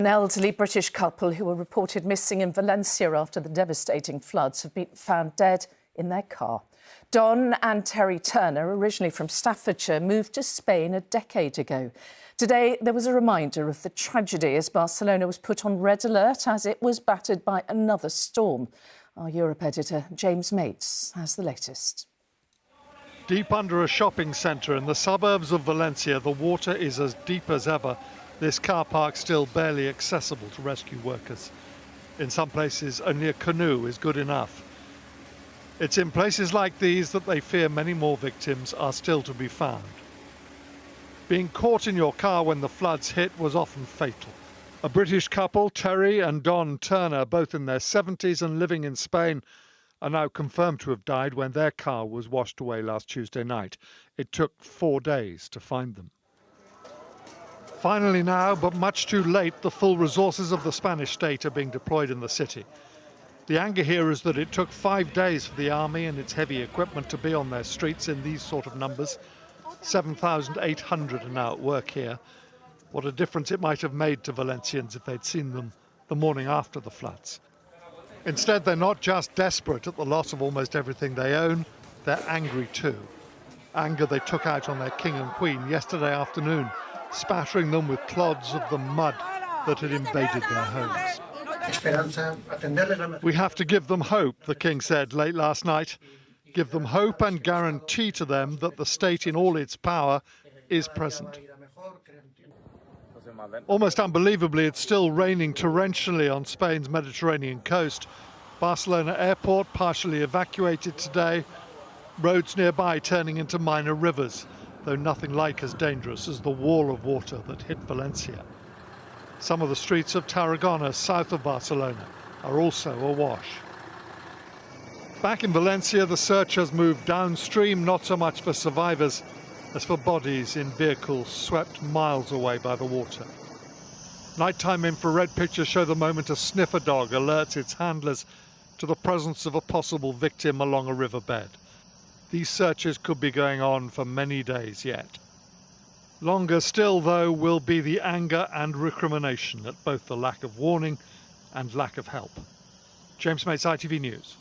An elderly British couple who were reported missing in Valencia after the devastating floods have been found dead in their car. Don and Terry Turner, originally from Staffordshire, moved to Spain a decade ago. Today, there was a reminder of the tragedy as Barcelona was put on red alert as it was battered by another storm. Our Europe editor, James Mates, has the latest. Deep under a shopping centre in the suburbs of Valencia, the water is as deep as ever. This car park still barely accessible to rescue workers. In some places, only a canoe is good enough. It's in places like these that they fear many more victims are still to be found. Being caught in your car when the floods hit was often fatal. A British couple, Terry and Don Turner, both in their 70s and living in Spain, are now confirmed to have died when their car was washed away last Tuesday night. It took 4 days to find them. Finally now, but much too late, the full resources of the Spanish state are being deployed in the city. The anger here is that it took 5 days for the army and its heavy equipment to be on their streets in these sort of numbers. 7,800 are now at work here. What a difference it might have made to Valencians if they'd seen them the morning after the floods. Instead, they're not just desperate at the loss of almost everything they own, they're angry too. Anger they took out on their king and queen yesterday afternoon, spattering them with clods of the mud that had invaded their homes. We have to give them hope, the king said late last night. Give them hope and guarantee to them that the state in all its power is present. Almost unbelievably, it's still raining torrentially on Spain's Mediterranean coast. Barcelona airport partially evacuated today. Roads nearby turning into minor rivers, though nothing like as dangerous as the wall of water that hit Valencia. Some of the streets of Tarragona, south of Barcelona, are also awash. Back in Valencia, the search has moved downstream, not so much for survivors as for bodies in vehicles swept miles away by the water. Nighttime infrared pictures show the moment a sniffer dog alerts its handlers to the presence of a possible victim along a riverbed. These searches could be going on for many days yet. Longer still, though, will be the anger and recrimination at both the lack of warning and lack of help. James Mates, ITV News.